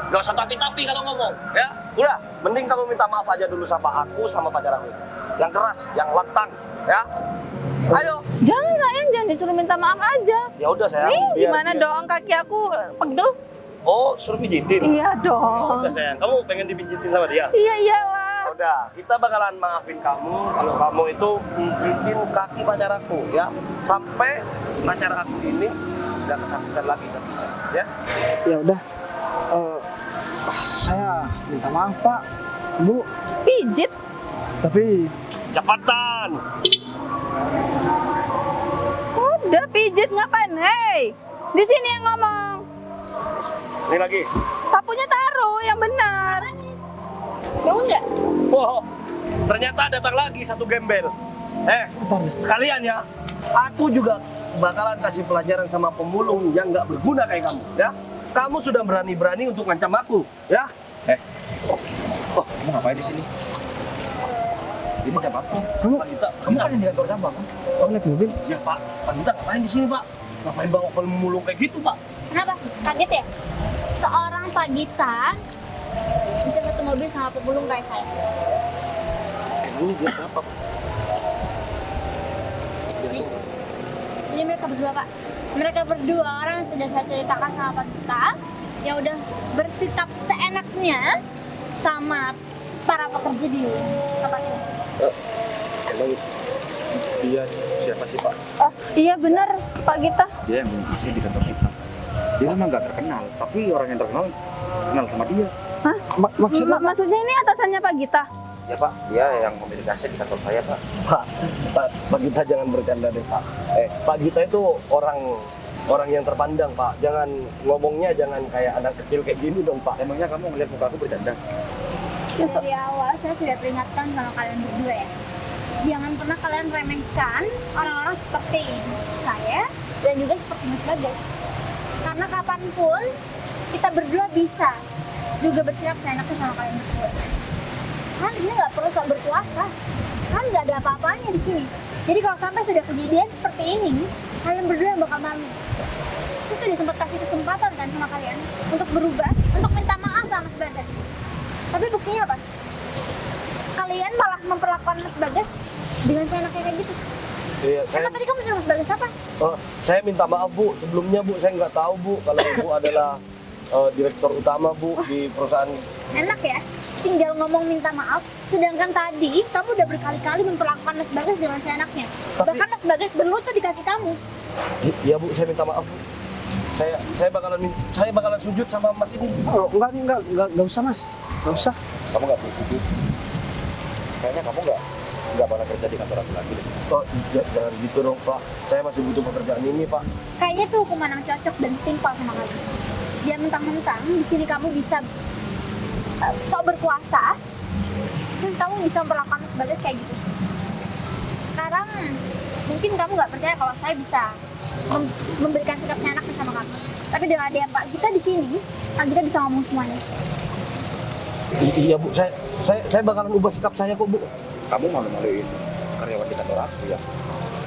Gak usah tapi-tapi kalau ngomong, ya? Udah, mending kamu minta maaf aja dulu sama aku, sama pacar aku. Yang keras, yang lantang, ya? Ayo. Jangan sayang, jangan disuruh minta maaf aja. Ya udah sayang. Nih, biar- gimana biar- dong kaki aku pegel? Oh, suruh pijitin. Iya Ya dong. udah sayang, kamu pengen dipijitin sama dia? Iya iyalah. Udah, kita bakalan maafin kamu kalau kamu itu pijitin kaki pacar aku, ya? Sampai pacar aku ini nggak kesakitan lagi kakinya, ya? ya udah. Saya minta maaf, Pak. Bu, Pijit. tapi Cepetan. Udah pijit ngapain? Hei, di sini yang ngomong. Ini lagi. Sapunya taruh yang benar. Mau nggak? Wow, ternyata datang lagi satu gembel. bentar. Sekalian ya, aku juga bakalan kasih pelajaran sama pemulung yang nggak berguna kayak kamu, ya. Kamu sudah berani-berani untuk ngancam aku, ya. Kamu ngapain di sini? Ini jam apa? Kamu Kamu kan yang di kantor cabang kan? kamu naik mobil? Ya Pak, Pak Gita ngapain di sini Pak? Ngapain bawa pemulung kayak gitu Pak? Kenapa? Kaget ya? Seorang Pak Gita bisa satu mobil sama pemulung kayak saya. Ini dia apa Pak? Jadi mereka berdua Pak. Mereka berdua orang yang sudah saya ceritakan sama Pak Gita yang udah bersikap seenaknya sama para pekerja di tempat ini. Emang dia siapa sih Pak? Oh iya benar Pak Gita. Dia yang masih di kantor kita. Dia memang nggak terkenal, tapi orang yang terkenal kenal sama dia. Hah? Maksudnya Maksudnya ini atasannya Pak Gita? Ya Pak, dia yang memiliki aset di kantor saya Pak. Pak Gita jangan bercanda deh Pak. Pak Gita itu orang yang terpandang Pak. Jangan ngomongnya jangan kayak anak kecil kayak gini dong Pak. Emangnya kamu ngeliat muka aku bercanda? Dari awal saya sudah peringatkan sama kalian berdua ya. Jangan pernah kalian remehkan orang-orang seperti saya dan juga seperti Mas Bagas. Karena kapanpun kita berdua bisa juga bersikap seenaknya sama kalian berdua. Kan di sini nggak perlu sok berkuasa. Kan nggak ada apa-apanya di sini. Jadi kalau sampai sudah kejadian seperti ini, kalian berdua yang bakal malu. Saya sudah sempat kasih kesempatan kan sama kalian untuk berubah, untuk minta maaf sama Mas Bagas. Tapi buktinya apa? Kalian malah memperlakukan Mas Bagas dengan seenaknya kayak gitu. Iya, Emang tadi kamu suruh Mas Bagas apa? saya minta maaf Bu. Sebelumnya Bu, saya nggak tahu Bu kalau Ibu adalah direktur utama Bu di perusahaan. Enak ya? Tinggal ngomong minta maaf. Sedangkan tadi kamu udah berkali-kali memperlakukan Mas Bagas dengan seenaknya. Tapi- Bahkan Mas Bagas berlutut di kaki kamu. Iya Bu, saya minta maaf Bu. Saya bakalan sujud sama Mas ini. Oh, enggak usah, Mas. Enggak usah. Kamu nggak perlu sujud. Kayaknya kamu nggak pernah kerja di kantor aku lagi deh. Jangan gitu dong Pak. Saya masih butuh pekerjaan ini Pak. Kayaknya itu hukuman yang cocok dan setimpal sama kamu. Dia mentang-mentang di sini kamu bisa sok berkuasa, dan kamu bisa memperlakukan Mas Bagas kayak gitu. Sekarang mungkin kamu nggak percaya kalau saya bisa memberikan sikap seenaknya sama kamu. Tapi dengan ada Pak Gita di sini, Pak Gita bisa ngomong semuanya. Iya Bu, saya bakalan ubah sikap saya kok Bu. Kamu malu-maluin karyawan di kantor aku ya.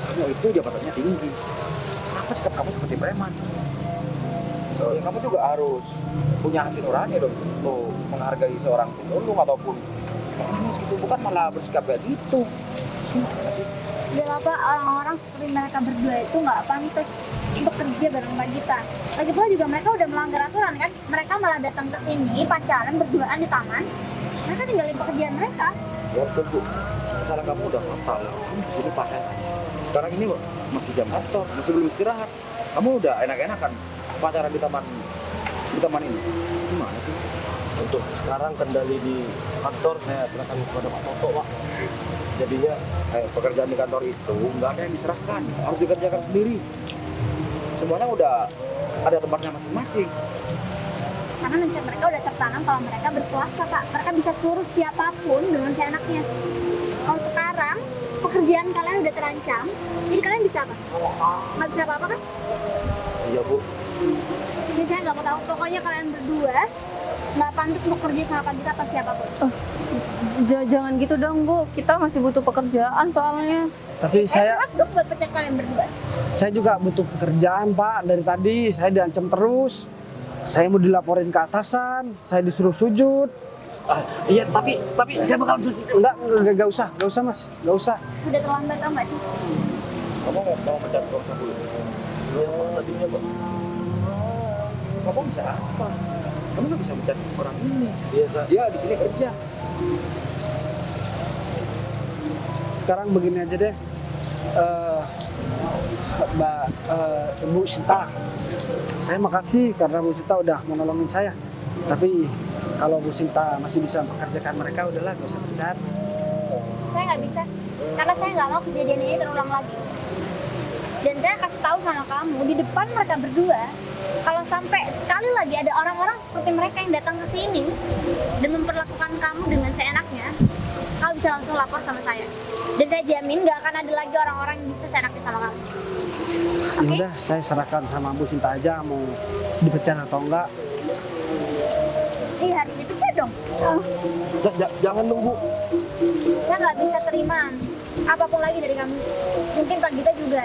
Kamu itu jabatannya tinggi. Kenapa sikap kamu seperti preman? Ya kamu juga harus punya hati nurani dong untuk menghargai seorang pemulung ataupun pengemis gitu, bukan malah bersikap kayak gitu. Gimana sih? Udah lah Pak, orang-orang seperti mereka berdua itu nggak pantas untuk kerja bareng Pak Gita. Lagi pula juga mereka udah melanggar aturan kan? Mereka malah datang ke sini pacaran berduaan di taman. Mereka tinggalin pekerjaan mereka. Ya betul bu, masalah kamu udah fatal. Kamu di sini pacaran. Sekarang ini masih jam kantor, masih belum istirahat. Kamu udah enak-enakan pacaran di taman ini. Gimana sih? Untuk sekarang kendali di kantor saya serahkan kepada Pak Toto, Pak. Jadinya Pekerjaan di kantor itu nggak ada yang diserahkan, harus dikerjakan sendiri. Semuanya udah ada tempatnya masing-masing. Karena mindset mereka udah tertanam kalau mereka berkuasa Pak. Mereka bisa suruh siapapun dengan seenaknya. Kalau sekarang pekerjaan kalian udah terancam, jadi kalian bisa apa? Nggak bisa apa-apa kan? iya Bu. Jadi saya nggak mau tahu. Pokoknya kalian berdua nggak pantas untuk kerja sama Pak Gita atau siapapun. Jangan gitu dong Bu, kita masih butuh pekerjaan soalnya. Tapi saya Enak dong buat pecat kalian berdua. juga butuh pekerjaan Pak. Dari tadi saya diancam terus. Saya mau dilaporin ke atasan, saya disuruh sujud. Iya, tapi saya bakal Enggak usah Mas, enggak usah. Udah terlambat tau nggak sih? Kamu mau pecat orang dulu? tadinya, Pak. Kamu bisa apa? Kamu nggak bisa pecat orang ini. Biasa. Dia di sini kerja. Sekarang begini aja deh. Bu Sinta, saya makasih karena Bu Sinta udah menolongin saya. Tapi kalau Bu Sinta masih bisa mengerjakan mereka, udahlah gak usah pecat. Saya nggak bisa, karena saya nggak mau kejadian ini terulang lagi. Dan saya kasih tahu sama kamu di depan mereka berdua, kalau sampai sekali lagi ada orang-orang seperti mereka yang datang ke sini dan memperlakukan kamu dengan seenaknya, kamu bisa langsung lapor sama saya. Dan saya jamin nggak akan ada lagi orang-orang yang bisa seenaknya sama kamu. Ya udah, saya serahkan sama Bu Sinta aja mau dipecat atau enggak. Iya, harus dipecat dong. Jangan nunggu. Saya nggak bisa terima apapun lagi dari kamu. Mungkin Pak Gita juga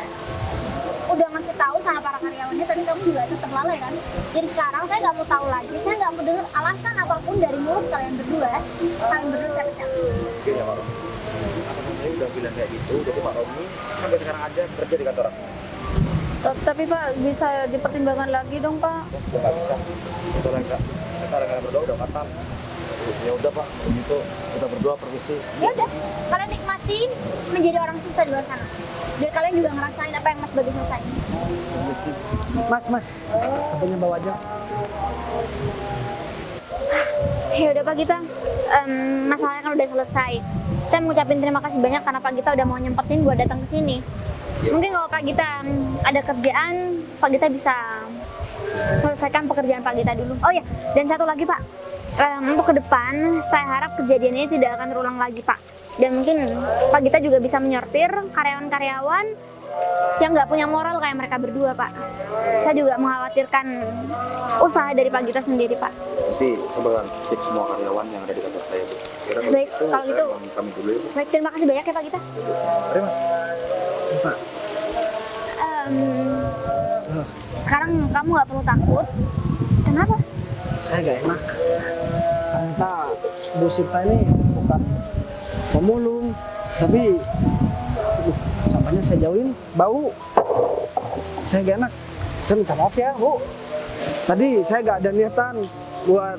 udah ngasih tahu sama para karyawannya, tapi kamu juga tetap lalai kan. Jadi sekarang saya nggak mau tahu lagi, saya nggak mau dengar alasan apapun dari mulut kalian berdua. Kalian berdua saya pecat. Oke ya Pak Romi. Saya udah bilang kayak gitu, jadi Pak Romi sampai sekarang aja kerja di kantor aku. Tapi Pak, bisa dipertimbangkan lagi dong Pak. Udah nggak bisa. Udah enggak. Kesalahan kalian berdua udah fatal. Ya udah, Pak. Begitu kita berdua permisi. Ya udah, kalian nikmatin menjadi orang susah di luar sana. Biar kalian juga ngerasain apa yang Mas Bagus rasain. Permisi. Mas, sapunya bawa aja. Ya udah Pak Gita, masalahnya kan udah selesai. Saya mau ucapin terima kasih banyak karena Pak Gita udah mau nyempetin buat datang ke sini. Mungkin kalau Pak Gita ada kerjaan, Pak Gita bisa selesaikan pekerjaan Pak Gita dulu. Oh ya, dan satu lagi Pak, untuk ke depan saya harap kejadian ini tidak akan terulang lagi Pak. Dan mungkin Pak Gita juga bisa menyortir karyawan-karyawan yang nggak punya moral kayak mereka berdua Pak. Saya juga mengkhawatirkan usaha dari Pak Gita sendiri Pak. Nanti saya bakal cek semua karyawan yang ada di kantor saya, Bu. Baik, kalau gitu kami dulu ya, Bu. baik, terima kasih banyak ya Pak Gita. Mari Mas. Pak, Sekarang kamu nggak perlu takut. Kenapa? saya gak enak. Ternyata Bu Sinta ini bukan pemulung, tapi sampahnya saya jauhin, bau. Saya gak enak. Saya minta maaf ya, Bu. Tadi saya gak ada niatan buat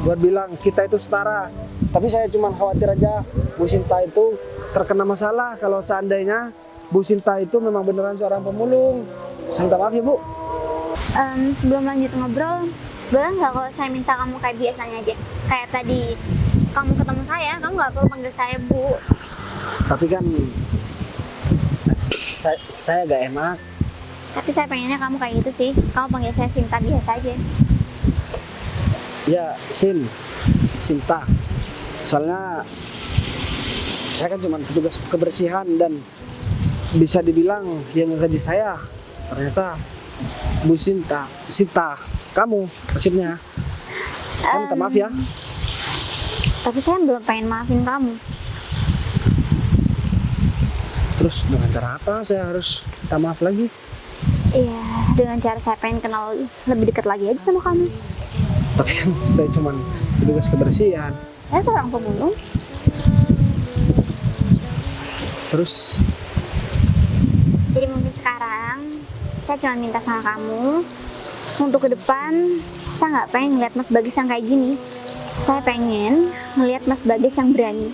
buat bilang kita itu setara. Tapi saya cuma khawatir aja Bu Sinta itu terkena masalah kalau seandainya Bu Sinta itu memang beneran seorang pemulung. Saya minta maaf ya, Bu. Sebelum lanjut ngobrol, boleh nggak kalau saya minta kamu kayak biasanya aja? Kayak tadi kamu ketemu saya, kamu nggak perlu panggil saya Bu. Tapi kan saya gak enak. Tapi saya pengennya kamu kayak gitu sih. Kamu panggil saya Sinta biasa aja. Ya, Sinta. Soalnya saya kan cuma petugas kebersihan dan bisa dibilang yang ngegaji saya ternyata Bu Sinta, kamu maksudnya. Saya minta maaf ya. Tapi saya belum pengen maafin kamu. Terus dengan cara apa saya harus minta maaf lagi? Iya, dengan cara saya pengen kenal lebih dekat lagi aja sama kamu. Tapi kan saya cuma petugas kebersihan. Saya seorang pemulung. Terus Jadi mungkin sekarang saya cuma minta sama kamu untuk ke depan saya nggak pengen ngeliat Mas Bagas yang kayak gini. Saya pengen ngeliat Mas Bagas yang berani.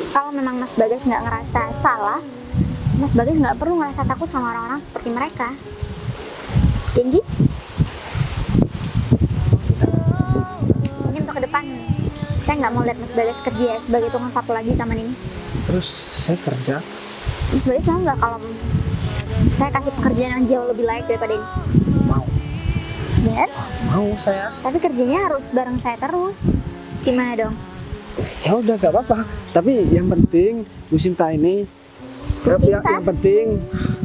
Kalau memang Mas Bagas nggak ngerasa salah, Mas Bagas nggak perlu ngerasa takut sama orang-orang seperti mereka. Janji? Mungkin untuk ke depan saya nggak mau lihat Mas Bagas kerja sebagai tukang sapu lagi di taman ini. terus saya kerja. Mas Bagas mau nggak kalau saya kasih pekerjaan yang jauh lebih layak daripada ini? Mau. Bener? Mau saya. Tapi kerjanya harus bareng saya terus. Gimana dong? Ya udah gak apa-apa. Tapi yang penting Bu Sinta ini Bu Sinta? yang penting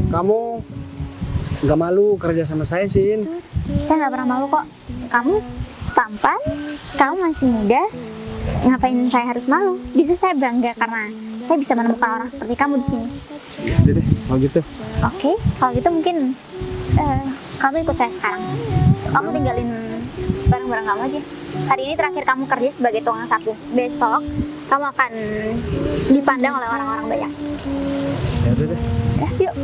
kamu nggak malu kerja sama saya, Sin. Saya nggak pernah malu kok. Kamu tampan, kamu masih muda. Ngapain saya harus malu? Justru saya bangga karena saya bisa menemukan orang seperti kamu di sini. Udah deh, mau gitu. Oke, kalau gitu mungkin kamu ikut saya sekarang. Aku tinggalin barang-barang kamu aja. Hari ini terakhir kamu kerja sebagai tukang sapu. Besok kamu akan dipandang oleh orang-orang banyak. Ya udah deh. Ya, yuk.